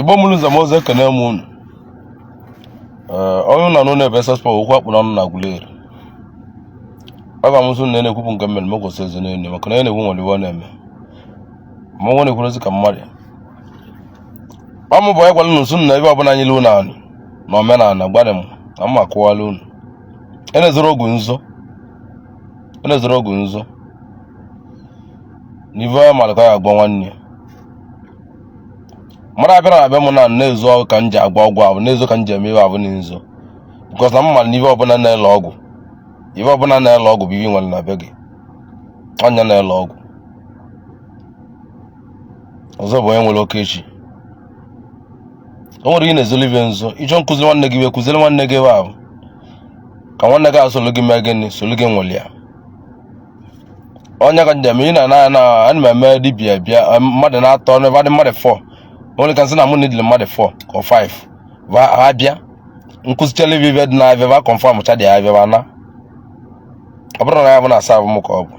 Igbo muluza moze kene mun. Onye na no na versus for okwu akpụ na Agulere. Aga musu nene kwupu nke mmel moko seze nene maka na ene gwo nwere eme. Ma nwone kwurozi ka mmadụ. Amu boy kwala nusu na ibe ọbụla anyị lu na anu. Na omenala gbade m. Amma kwala unu. Ene zoro ogu nzo. Ene zoro ogu nzo. Niva malaka ya agba nwanne. Mara abịara abịa mụ na na-ezo ọgwụ ka m ji agba ọgwụ abụ na-ezo ka m ji eme ihe abụ n'izo because na mma n'ihe ọbụla na-ele ọgwụ ihe ọbụla na-ele ọgwụ bụ ihe nwere na be gị anya na-ele ọgwụ ọzọ bụ onye nwere oke echi o nwere ihe na-ezoli ibe nzo ịchọ nkụziri nwanne gị wee kụziri nwanne gị ebe ahụ ka nwanne gị asolu gị mee gịnị solu gị nwere ya onye ka njem ị na ana m eme dibịa bịa mmadụ na-atọ n'ebe adị mmadụ 4 only can say na money the mother 4 or 5 va abia nkuzichele vive na va confirm cha dia va na abro na ya na serve mu ko bu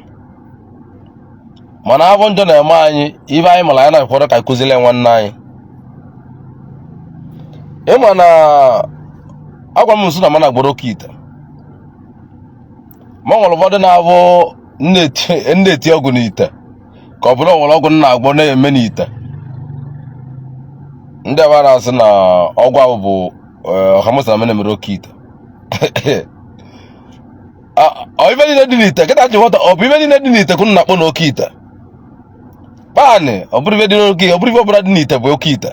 mana avon njo na ema anyi ibe anyi mala ya na kworo ka kuzile nwanne anyi e mana agwa m nsu na mana gboro kita ma nwolo vodo na avo ndeti ogu ni ite ka oburo nwolo ogu na agbo na eme ni ite ndị abara asị na ọgwụ ahụ bụ ọhamusa na mere Oke Ite ibe niile dị n'ite kịta ji nwata ọ bụ ibe niile dị n'ite ka unu na-akpọ na Oke Ite paanị ọ bụrụ ibe dị n'oke ọ bụrụ ibe ọbụla dị n'ite bụ Oke Ite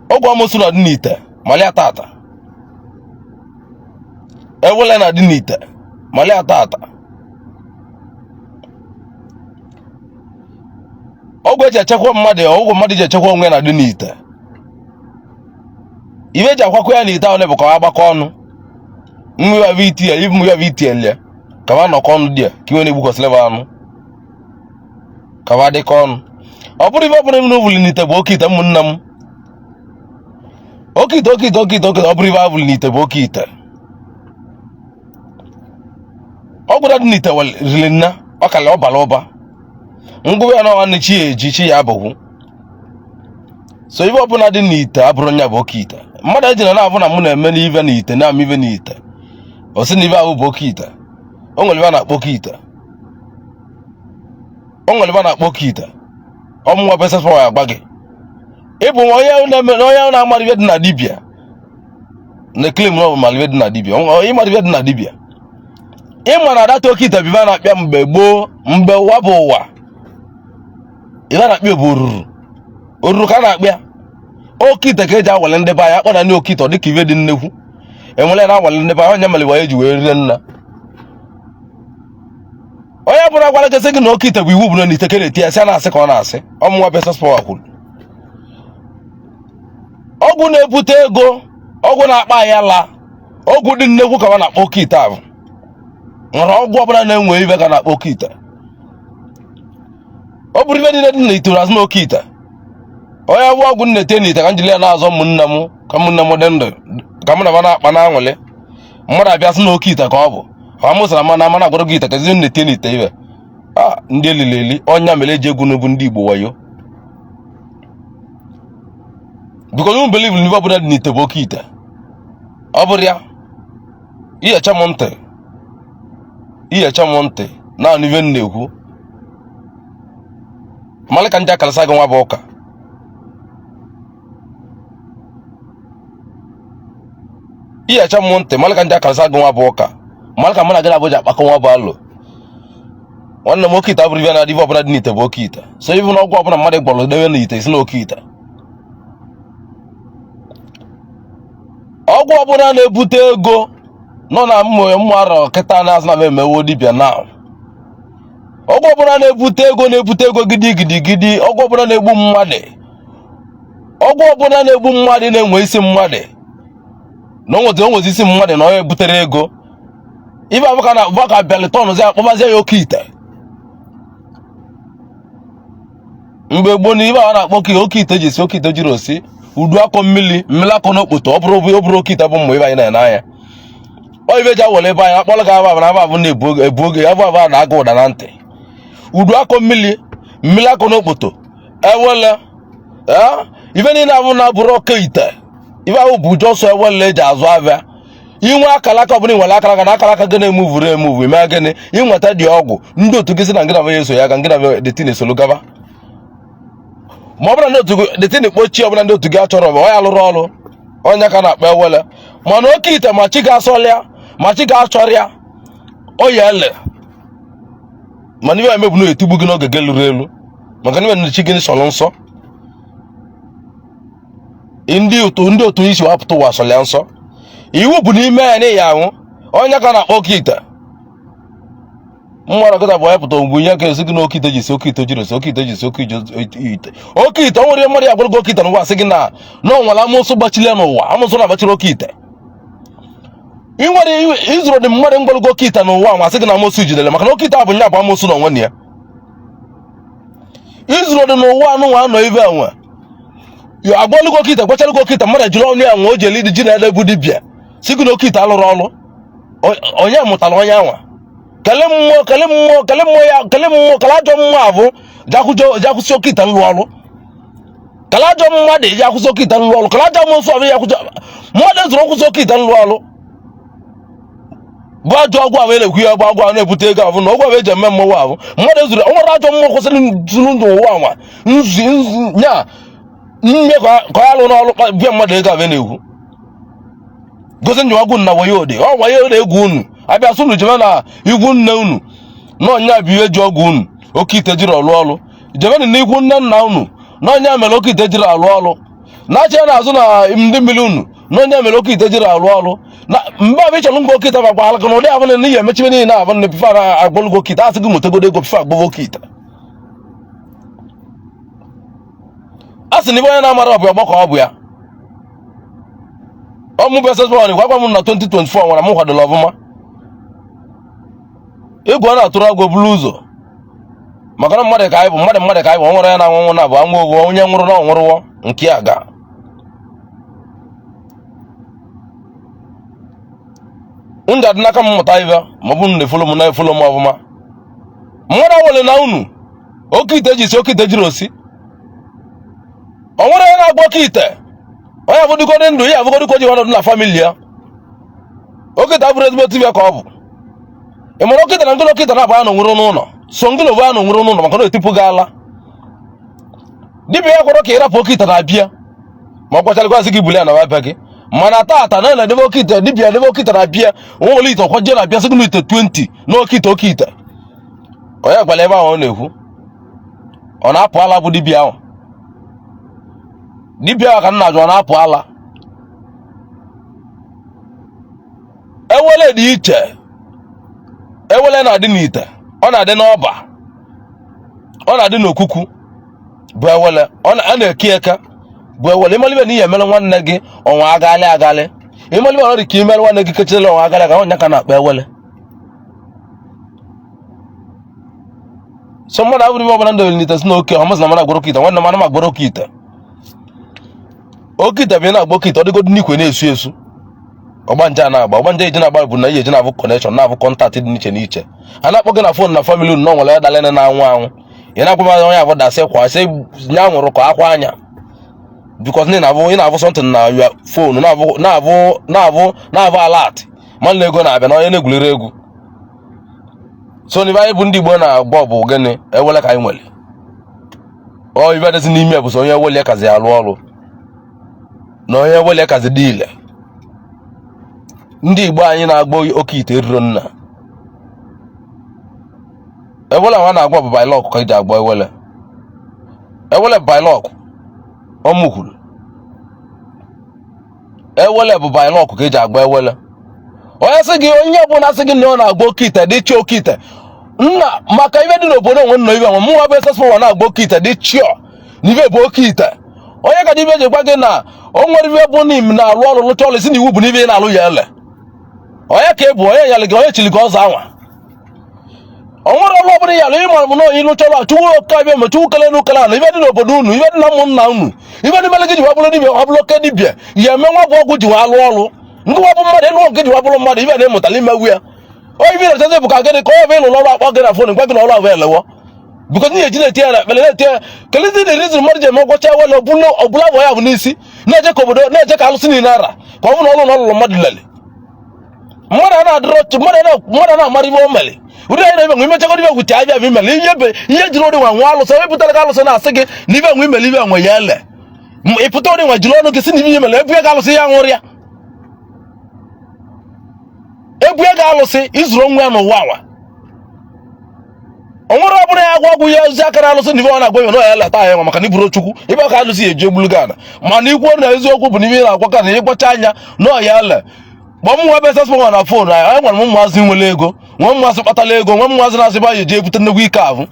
ọgwụ amosu na dị n'ite malia tata ewele na dị n'ite malia tata ọgwụ eji echekwa mmadụ ọgwụ mmadụ ji echekwa onwe na dị n'ite ibe eji akwakọ ya n'ite ahụ bụ ka ha gbakọ ọnụ mmiri ya viti ya ibu mmiri ya viti ya ka ha nọkọ ọnụ dị ya ka iwe na-egbukọsịlị anụ ka ha dịkọ ọnụ ọ bụrụ ibe ọbụla m vụli n'ite bụ Oke Ite ụmụnna m Oke Ite Oke Ite Oke Ite ọ bụrụ ibe a vụli n'ite bụ Oke Ite ọgwụ dị n'ite riri nna ọ kala ọbara ụba ngwu ya na nwanne chi eji chi ya abụghị so ibe ọbụla dị n'ite abụrụ nya bụ Oke Ite mmadụ ejina na-abụ na mụ na-eme n'ive n'ite na-ama ive n'ite o si na ibe ahụ bụ Oke Ite o nwere ibe a na-akpọ Oke Ite o nwere ibe a na-akpọ Oke Ite ọmụnwa pesas pawa ya gba gị ịbụ onye na-amara ibe dị na dibịa na-ekele m na ọ bụ mara ibe dị na dibịa ịmara ibe dị na dibịa ịma na adata Oke Ite bụ ibe a na-akpịa mgbe gboo mgbe ụwa bụ ụwa ibe na-akpịa bụ oruru ka na-akpịa Oke Ite ka eji awale ndị be anyị akpọ na ndị Oke Ite ọ dịka ibe dị nnekwu enwere na awale ndị be anyị onye mere eji wee rie nna onye bụrụ agwara gasị gị na Oke Ite bụ iwu bụ na n'ite kere eti ya sị na-asị ka ọ na-asị ọmụnwa pesas pawa kwuru ọgwụ na-ebute ego ọgwụ na-akpa anyị ala ọgwụ dị nnekwu ka ọ na-akpọ Oke Ite ahụ nwere ọgwụ ọbụla na-enwe ibe ka na-akpọ Oke Ite ọ bụrụ ibe niile dị na ite azụ na Oke Ite onye bụ ọgwụ nnete n'ite ka njili ya na-azọ ụmụnne m ka ụmụnne m dị ndụ ka mụ na na-akpa na anwụlị mmadụ abịa sị na Oke Ite ka ọ bụ ha mụsara mana mana agwara gị ite ka ezi nnete n'ite ibe ndị elili eli ọnya mere eji egwu n'egwu ndị Igbo wayo because we believe in ọbụla dị n'ite bụ Oke Ite ọ bụrụ ya ihecha m ntị naanị ibe na-ekwu malika ndị akalasa gị nwa bụ ụka ihecha m ntị malika ndị akalasa gị nwa bụ ụka malika mụ na gị na-abụja akpakọ nwa bụ alụ nwanne m Oke Ite abụrụ ibe na adịbe ọbụla dị n'ite bụ Oke Ite so ibe na ọgwụ ọbụla mmadụ gbọrọ dewe n'ite isi na Oke Ite ọgwụ ọbụla na-ebute ego nọ na mmụ arọ kịta na-azụ na emewo dibịa na ọgwụ ọbụla na-ebute ego gidi ọgwụ ọbụla na-egbu mmadụ ọgwụ ọbụla na-egbu mmadụ na-enwe isi mmadụ na onwezi isi mmadụ na onye butere ego ibe abụka na abụka bịalitọn zi akpọbazie ya Oke Ite mgbe gboo na ibe a na-akpọ Oke Ite ji esi Oke Ite jiri osi udu akọ mmiri akọ n'okpoto ọ bụrụ Oke Ite bụ mma ibe anyị na-ene anya ọ ibe ji awole ebe anyị akpọrọ ga aba na abụ na-ebu oge abụ na-aga ụda na ntị udu akọ mmiri akọ n'okpoto ewele ife niile abụ na bụrụ Oke Ite ife ahụ bụ jọsọ ewele eji azụ abịa inwe akalaka ọbụla inwere akalaka na akalaka gị na-emuvuru emuvu ime gịnị inweta dị ọgwụ ndị otu gị si na ngị na eso ya ka ngị na detin esolu gaba ma ọ bụla ndị otu detin kpochie ọbụla ndị otu gị achọrọ bụ onye alụrụ ọrụ onye ka na-akpa ewele mana Oke Ite ma chi ga-asọlịa ma chi ga-achọrịa oya ele mana iwe emebu na etigbu gị n'oge gị lụrụ elu maka na iwe na chi gị sọrọ nsọ ndị otu isi wapụta ụwa sọlịa nsọ iwu bụ n'ime ya n'ihi ahụ onye ka na-akpọ Oke Ite mmadụ kịta bụ wepụta mgbe ihe ka esi gị na Oke Ite ji si Oke Ite jiri si Oke Ite ji si Oke Ite Oke Ite o nwere mmadụ ya gwara Oke Ite n'ụwa sị gị na onwere amụsụ gbachile n'ụwa amụsụ na-agbachiri Oke Ite ị nwere izụrụ dị mmadụ mgbọrọgo Oke Ite n'ụwa ma sị gị na amụsụ jidere maka na Oke Ite bụ nya bụ amụsụ n'onwe ya izụrụ dị n'ụwa anụnwa anọ ibe enwe agbalugo Oke Ite gbachalugo Oke Ite mmadụ jiri ọnụ ya nwe o ji eli ji na-ede bụ dibịa si gị na Oke Ite alụrụ ọrụ onye mụtara onye anwa kele mmụọ kele ajọ mmụọ abụ jakwụsị Oke Ite nlụ ọrụ kele ajọ mmadụ ji akwụsị Oke Ite nlụ ọrụ kele ajọ mmụọ nsọ abụ ya kwụsị mmadụ zụrụ kwụsị Oke Ite nlụ ọrụ bụ ajọ ọgwụ ahụ na-ekwu ya bụ agwụ ahụ na-ebute ego ahụ na ọgwụ ahụ eji eme mmọnwụ ahụ mmadụ zụrụ nwere ajọ mmụọ kwụsịrị ndụ ụwa anwa nya mme ka ya lụ n'ọrụ bịa mmadụ ego ahụ na-ekwu gosi njem agwụ na wayode wayode egwu unu abịa sụ unu jeme na igwu nne unu na ọnya bụ ihe ji ọgwụ unu Oke Ite jiri ọlụ ọrụ jemenu na igwu nne nna unu na ọnya mere Oke Ite jiri alụ ọrụ na-achị ya na-azụ na ndị mmiri unu na onye mere Oke Ite jiri alụ ọrụ na mgbe abụ ịchọrọ ngwa Oke Ite bakwa alaka na ụdị abụ na ihe emechibe niile abụ na pife agbọlụgo Oke Ite asị gị motegodo ego pife agbọgo Oke Ite a sị na ibe onye na-amara ọbụ ọgbakọ ọ bụ ya ọmụ Busniess Of Oke gwa m na 2024 nwara m kwadoro ọfụma egwu a na-atụrụ agwọ buru ụzọ maka na mmadụ ka anyị bụ ọ nwere ya na anwụnwụ na bụ anwụ ogo onye nwụrụ na ọnwụrụwọ nke ya ga ndị adị n'aka m mụta ibe ma ọ bụ na-efolo m na-efolo m ọfụma mmadụ awele na unu Oke Ite ji si Oke Ite jiri osi ọ nwere ya na-agba Oke Ite onye abụdịgodị ndụ ya abụgodịko ji ọnọdụ na famili ya Oke Ite abụrụ ezigbo ibe ka ọ bụ ị mara Oke Ite na ngịna Oke Ite na-abụ anọ nwụrụ n'ụlọ so ngịna obu anọ nwụrụ n'ụlọ maka na etipụ gị ala dibịa ya kwara ka ịrapụ Oke Ite na-abịa ma ọ gwacharịkwasị gị buli ya na wabịa gị mana tata na na-edebe Oke Ite dibịa edebe Oke Ite na-abịa onwere ite ọkwa je na-abịa sị gị na ite 20 na Oke Ite onye gwara ebe ahụ ọ na-ekwu ọ na-apụ ala bụ dibịa ahụ dibịa ka nna jụ ọ na-apụ ala ewele dị iche ewele na-adị n'ite ọ na-adị n'ọba ọ na-adị n'okuku bụ ewele a na-eke eke bụ ewele ịmalibe na ihe emere nwanne gị ọnwa agalị ịmalibe na ọ dị ka imere nwanne gị kechirela ọnwa agalị aga onye ka na-akpa ewele so mmadụ abụrụ ime ọbụla ndị n'ite si na oke ọmasị na mana agbara Oke Ite nwanne mana ma agbara Oke Ite Oke Ite bụ na-agba Oke Ite ọ dịgodo n'ikwe na-esu esu ọgbanje na-agba ọgbanje eji na-agba bụ na ihe eji na-abụ kọnekshọn na-abụ kọntaktị dị n'iche n'iche a na-akpọ gị na fon na famili unu na ọ nwere ya dalene na-anwụ anwụ ị na-agwa onye abụ dasị kwa sị nya nwụrụ ka akwa anya bikos ị na-abụ sọntịn na ya fonu na-abụ alat mmadụ na ego na-abịa na onye na-egwulere egwu so n'ibe anyị bụ ndị Igbo na-agba bụ gịnị ewele ka anyị nwere ọ ibe dịzi n'ime bụ so onye ewele kazi alụ ọrụ na onye ewele kazi dị ile ndị Igbo anyị na-agba Oke Ite eriro nna ewele nwa na-agba bụ bailọkụ ka eji agba ewele bụ bailọkụ ọmụkwuru ewele bụ bailọkụ ka eji agba ewele onye sị gị onye ọbụla sị gị na ọ na-agba Oke Ite dị chi Oke Ite nna maka ibe dị n'obodo onwe nọ ibe nwe mụnwa Busniess Of Oke na-agba Oke Ite dị chio na ibe bụ Oke Ite onye ka dịbe ji gwa gị na o nwere ibe bụ n'ime na-alụ ọrụ lụcha ọrụ isi na iwu bụ n'ibe ị na-alụ ya ele onye ka ebu onye yalị gị onye chiri gị ọzọ anwa o nwere ọrụ ọbụla ya alụ ịmara m na onye lụcha ọrụ chụwụ oke abịa ma chụwụ kele n'ukele ana ibe dị n'obodo unu ibe dị na ụmụnna unu ibe dị mere gị ji wabụrụ dibịa wabụrụ oke dibịa ya eme nwa bụ ọgwụ ji nwa alụ ọrụ ndị wabụ mmadụ ịlụ nke ji wabụrụ mmadụ ibe na-emụtala imewu ya onye ibe na-echazi bụ ka gịnị ka ọ bụ ịlụ ọrụ akpọ gị na fon gwa gị na ọrụ ahụ elewo because ni ejina tie na bele tie kelezi the reason marje mo gwacha wala obula boya bu nisi na je kobodo na je ka alusi ni nara ko bu no lo madulale mara na dro mara na mari bo mele uri na be ngime chako dibe gucha bia bi mele iye jiro de wan alusi we putala ka alusi na asige ni be ngime mele be nwe yele e puto de wan jiro no kesi ni bi mele e ka alusi ya ngoria e ga alusi izuro nwe no wawa onwere ọbụla ya agwa ya ozi akara alụsị ndị ọ na-agwa no ya leta ya maka na iburu chukwu ibe ka alụsị eji egbulu gana mana ikwu na eziokwu bụ n'ibe na-agwa ka na ịgwacha anya no ya le gbọ m nwa besa spo na phone anyị nwere m mmazi nwere ego nwe mmazi kpatala ego nwe mmazi na-asị ba eji ebute nnegwu ike ahụ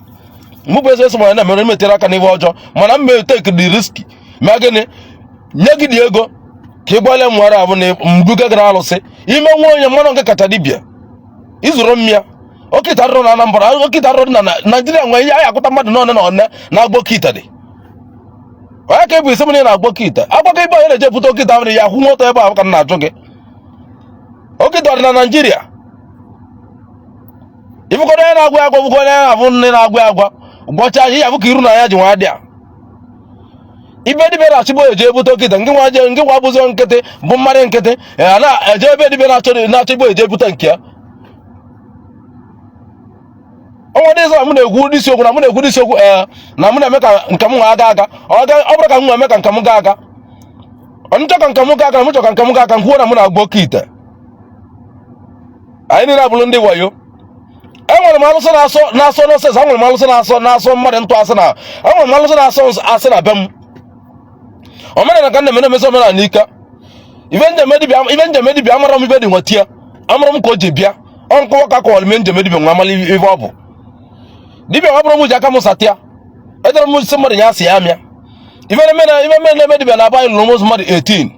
mụ bụ ese spo na mere metere aka n'ibe ọjọọ mana m take the risk ma gịnị nye gị dị ego ka ị gwale m nwere abụ na mbuga gara alụsị ime nwa onye mmanụ nke kacha dibịa izuru mmịa Oke Tarro na Anambra, Oke Tarro na Nigeria nwe ya akụta mmadụ n'one na one na agbo kita dị. Onye ka ebu isi na agbo kita. Agbo ka ibe onye na-eje pụta Oke Tarro ya hụ moto ebe ahụ ka na ajụ gị. Oke Tarro na Nigeria. Ifuko na na-agwa agwa buko na abụ nne na-agwa agwa. Gbocha ya bụ ka iru na ya ji nwa dị a. Ibe dibe na chibo eje pụta Oke Tarro, ngị nwa bụzo nkịtị bụ mmadụ nkịtị. Na eje ebe dibe na chibo eje pụta nke ya. Onwe dị zọ mụ na-egwu disi okwu na mụ na-egwu disi okwu na mụ na-eme ka nke m aga ọ bụrụ ka m eme ka nke m ga aga onye ka nke m ga aga na m chọka nke m ga aga nkwuo na mụ na-agba Oke Ite anyị niile abụrụ ndị wayo enwere m alụsị na-asọ n'osesi enwere m alụsị na-asọ mmadụ ntụ asị na enwere m alụsị na-asọ asị na be m omenala ka na-eme na-emesi omenala n'ike ibe njem dibịa amara m ibe dị nwetia amara m ka o ji bịa ọnkụwa ka kọwara me njem dibịa nwa amali ibe ọ bụ dibia wabro mu jaka musatia edere mu somebody nya si amia even me dibia na buy almost more 18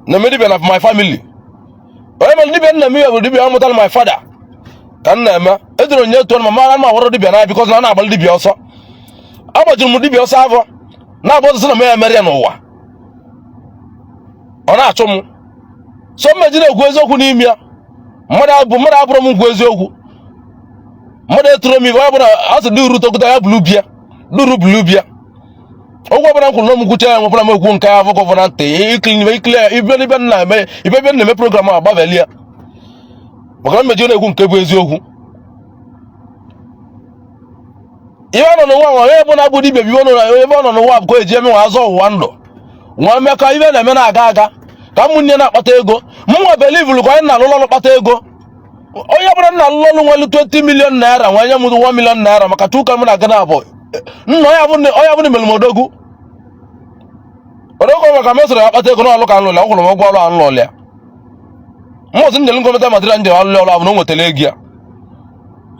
na me dibia na my family oye me dibia na me we dibia amutal my father kan na ma edere nya to ma ma woro dibia na because na abal dibia oso abajuru mu dibia oso avo na abozo na me emeria no wa ona acho mu so me jire egwu eziokwu n'imia mmadụ abụrụ m ngwu eziokwu mmadụ etoro m ibe ọ bụla asị dị uru tokuta ya bulu bịa ogwe ọbụla nkwụrụ n'ọmụ gwucha ya nwepụla m ekwu nke ya vọkọ na ntị ikile ibe na-eme program a gbaveli ya maka na mmeji na-ekwu nke bụ eziokwu ibe ọ nọ n'ụwa nwa onye bụ na-abụ dibia ebe ọ nọ n'ụwa bụ ka eji eme nwa azọ ụwa ndụ nwa mmekọ ibe na-eme na-aga aga ka ụmụnne na-akpata ego mụnwa belivulu ka anyị na-alụ ọrụ kpata ego onye bụrụ na alụ ọrụ nwere 20 million naira nwa nye m 1 million naira maka tuka m na-aga na abụọ nna onye abụ mere m odogwu maka mesoro ya kpata ego na ọlụ ka nlụlịa ọkwụrụ m ụgwọ ọrụ anlụlịa mmụzi njelu nkọmeta matịrịal nje alụlị ọrụ abụ na o nwetara ego ya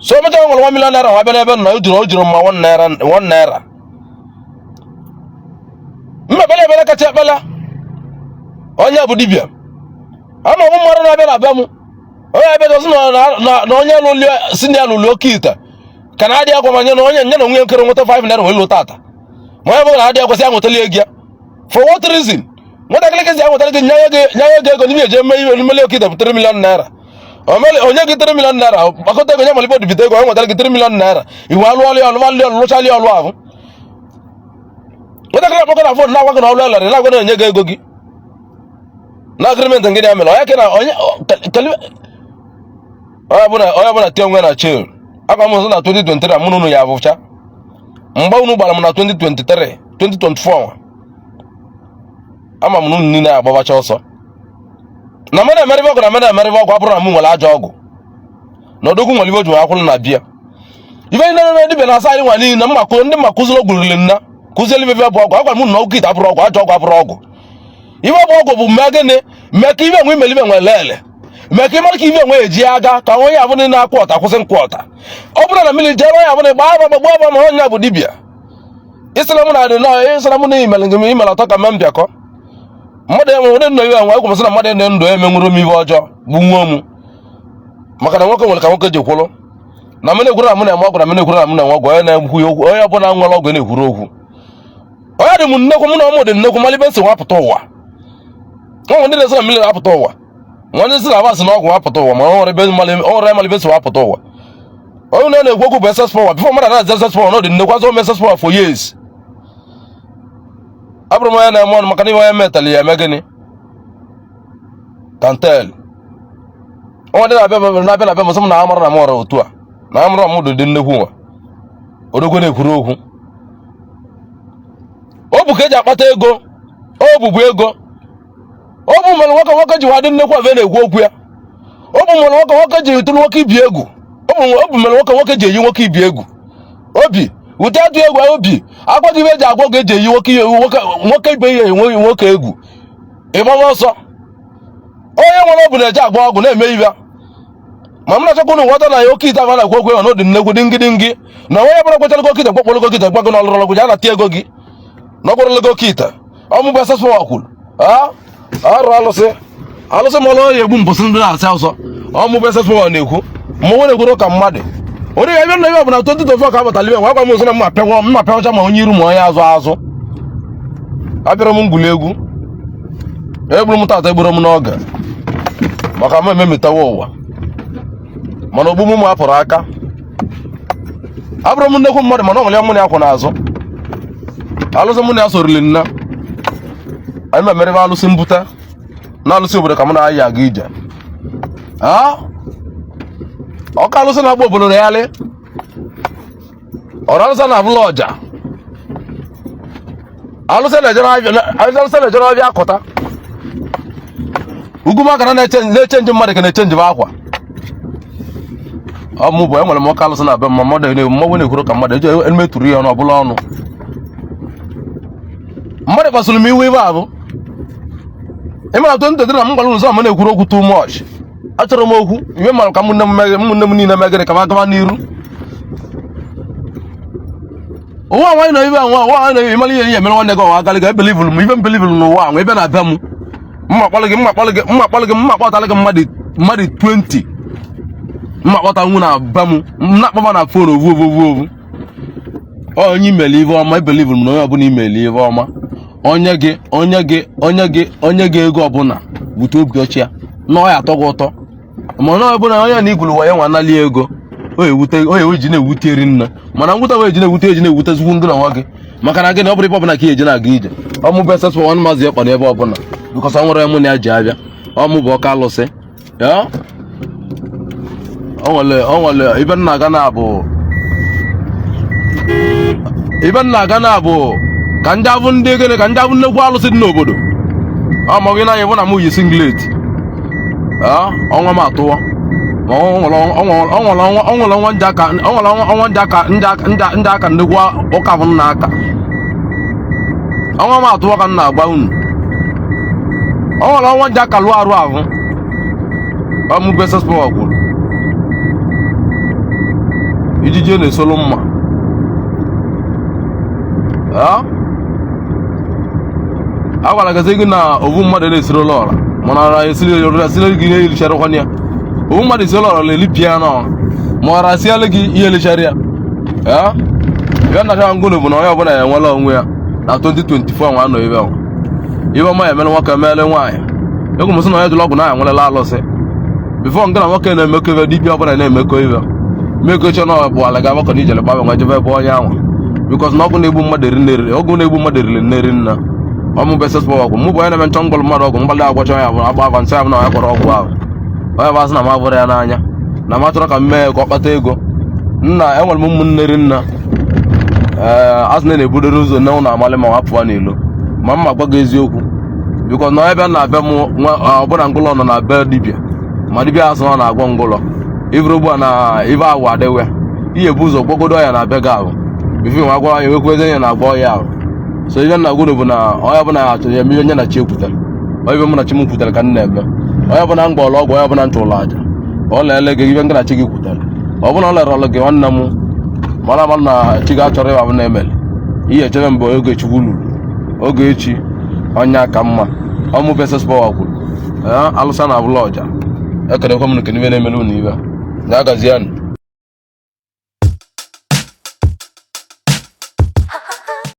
so mecha nwere 1 million naira nwa bịa n'ebe na o jiri mma 1 naira mmebele ebele kacha ekpele onye bụ dibịa ama ọmụ mmadụ na-abịa na be m onye ebe dozi na onye lụlị si na ya lụlị Oke Ite ka na adị agwa ma nye na onye nye na onwe nkere nweta 5 naira wee lụta ata ma onye bụ na adị agwa si ya nwetala ego ya for what reason nwatakịrị gị si ya nwetara gị nye ego n'ihe eji eme iwe mmeli Oke Ite bụ 3 million naira onye gị 3 million naira gbakọta ego nye malibo dibite ego onye nwetara gị 3 million naira iwe lụchalị ọlụ ahụ nwatakịrị akpọkọ na fon na-agwa gị na ọlụ elere na-agwa na enye gị ego gị na agreement ngị ya mere onye ke na onye bụla tie onwe na chill aka m nso na 2023 mụ unu ya abụcha mgbe unu gbara m na 2024 ama m unu niile agbabacha ọsọ na mena emeribe ọgụ abụrụ na m nwere ajọ ọgụ na odogwu nwere ibe oji akwụrụ na bịa ibe ndị dibịa na-asa anyị nwa niile na ndị mma kụziri ogburuli nna kụzieli ibe bụ ọgwụ agwara m na Oke Ite abụrụ ọgwụ ajọ ọgwụ abụrụ ọgwụ ibe bụ ọgwụ bụ mme gịnị mee ka ibe nwe imelibe nwe lele mee ka ịmara ka ibe nwe eji aga ka onye abụ na-akwụ ọta kwụsị nkwụ ọta ọ bụrụ na mmiri jere onye abụ gbaa ma onye bụ dibịa isila m na adị nọ isila m na imere atọ ka mme mbịakọ mmadụ enwe ụdị ndụ iwe nwe egwu mesị na mmadụ dị ndụ emenwuru m ibe ọjọọ bụ nwa m maka na nwoke nwere ka nwoke ji kwụrụ na m na-ekwuru na m na-eme ọgwụ na m na-ekwuru na m na-enwe ọgwụ onye na-ekwu okwu onye ọbụla nwere ọgwụ na-ekwuru okwu onye dị m nnekwu mụ na ọmụ dị nnekwu malibe nsị wapụta ụwa nwa ndị na-esi na mmiri apụta ụwa nwa ndị si na abasị na ọgwụ wapụta ụwa ma ọ nwere malibe nsị wapụta ụwa onye na-ekwu okwu bụ SS Power before mmadụ na-aza SS Power n'ọdị nnekwa azụ SS Power for years. Abụrụ m onye na-eme ọnụ maka na ihe onye metali ya eme gịnị kantel onwe dị na-abịa masị m na amara na m ọrụ otu a na amara m dị nnekwu nwa odogwu na-ekwuru okwu ọ bụ ka eji akpata ego ọ bụbu ego ọ bụ mere nwoke ji wadị nnekwu ave na-ekwu okwu ya ọ bụ mere nwoke ji tụrụ nwoke ibi egwu ọ bụ mere nwoke ji eyi nwoke ibi egwu obi wute atụ egwu obi agwaghị ibe eji agwa oge eji eyi nwoke ibe ihe enweghị nwoke egwu ịgbama ọsọ onye nwere ọ bụ na-eji agba ọgwụ na-eme ibe ma m na-achọkwa ụnụ nghọta na ya Oke Ite na-ekwu okwu ya n'ọdị nnekwu dị ngị na onye bụrụ kwetara Oke Ite mkpọkpọrọ Oke Ite mkpagụ na ọlụrụ ọgwụ ya na-ati ego gị na ọkpọrọlego Oke Ite ọmụbụ SS Power kwuru arụ alụsị ma ọlụ ya egbu mbụsị ndị na-asị ọsọ ọmụbụ SS Power na-ekwu ma onwe na-ekwuru ka mmadụ onye ya na ebe bụ na 2024 ka abatala ibe nwa gwa m nso na mma pịacha ma onye iru ma onye azụ abịara m ngwuli egwu egburu m tata egburu m n'oge maka m ememetawa ụwa mana ogbu m apụrụ aka abụrụ m nnekwu mmadụ mana ọ nwere ya mụ na akwụ n'azụ alụsị mụ na ya sorili nna anyị memerebe alụsị mbute na alụsị obodo ka m na-ayị aga ije ọka alụsị na-agba obodo ya alị ọrụ alụsị na-abụla ọja alụsị na-ejere ọbịa akụta ugwu makana na-echenji mmadụ ka na-echenji bụ akwa ọmụ bụ enwere m ọka alụsị na be mmadụ na-ekwuru ka mmadụ eji emetụrụ ya ọnụ ọbụla ọnụ mmadụ kpasụrụ m iwe abụ ịmara atụ ntị na m gwara ụzọ m na-ekwuru okwu too much achọrọ m okwu iwe mara ka ụmụnne m niile megịrị ka m agaba n'iru ụwa nwaanyị na ibe nwa ụwa na ịmara ihe ihe mere nwanne gị ọwa agalị ga ebelivụl m ibe m belivụl n'ụwa nwa ebe na-abịa m mma kpọtara gị mmadụ 20 mma kpọta nwu na be m na-akpọba na fon ovu onye imeli ive ọma ebelivụl m na onye ọbụla imeli ive ọma onye gị ego ọbụla bute obi ọchịa na ọ ya atọ gị ụtọ ma onye ọbụla onye na igwuru ya nwa anali ego onye ji na-ewute eri nna mana ngwụta wee ji na-ewute zugwu ndị na nwa gị maka na gị na ọ bụrụ ibe ọbụla ka eji na-aga ije ọmụ bụ SS Power maazị ya kpa n'ebe ọbụla bikọs ọ nwere mụ na ya ji abịa ọmụ bụ ọka alụsị ya o nwere ibe nna aga na-abụ ka ndị abụ ndị gịnị ka ndị abụ nnekwu alụsị dị n'obodo amaghị na anyị bụ na m yi singlet ọnwa m atụọ onwere ọnwa ndị aka nnekwu ụka bụ nna aka ọnwa m atụọ ka m na-agba unu onwere ọnwa ndị aka lụọ arụ ahụ ọmụbụ SS Power kwuru ijiji na-esolu mma a gwara gazi gị na ovu mmadụ na-esiri ụlọ ọra mana ọra esiri gị ihe ilichara ụkwana ya ovu mmadụ esi ụlọ ọra na-elipịa ya n'ọha ma ọra siala gị ihe elichara ya ya na ngụnụ bụ na onye ọbụla ya enwela onwe ya na 2024 nwa anọ ibe ọma ya emere nwoke emele nwaanyị egwu m sị na onye jụrụ ọgwụ na ya nwelela alụsị bifo nke na nwoke na-emekọ ibe dibịa ọbụla na-emekọ ibe mekocha na bụ ala ga-agbakọ na ijele gbanwe nwa jebe ebe onye anwa bikọs na ọgwụ na-egbu mmadụ eriri nneri nna ọmụ bụ SS Power ọgwụ mụ bụ onye na-eme nchọ ngọlụ mmadụ ọgwụ mgbalị agwacha ya bụ agba avansị ya bụ na ya kpọrọ ọgwụ ahụ onye bụ asị na m abụrụ ya n'anya na m achọrọ ka m mee ka ọ kpata ego nna enwere m ụmụnne rinna asị na-ebudoro ụzọ na ụlọ amalị ma wapụwa n'ilo ma mma gwa gị eziokwu bikọs na onye bịa na-abịa m ọbụna ngụlọ nọ na be dibịa ma dibịa asị na ọ na-agwọ ngụlọ ivuru ugbu a na ibe awụ adịwe ihe bụ ụzọ gbogodo ya na be gị ahụ bifo nwa gwa ya nwekwa eze ya na-agba ọya ahụ so ihe nna gwuru bụ na onye ọbụla ya achọrọ ya eme onye na chi ekwutere onye m na chi m kwutere ka m na-eme onye ọbụla mgba ọlụ ọgwụ onye ọbụla ntụ ụlọ aja ọ lele gị ibe ngana chi gị kwutere ọ bụla ọ lere ọlụ gị nwanne m mara ama na chi ga-achọrọ ịwa bụ na-emeli ihe echebe mgbe oge chukwu luru oge echi onye aka mma ọmụ bụ SS Power kwuru alụsa na abụla ọja ekerekwa m nke n'ibe na-emelu na ibe ga-agazi anụ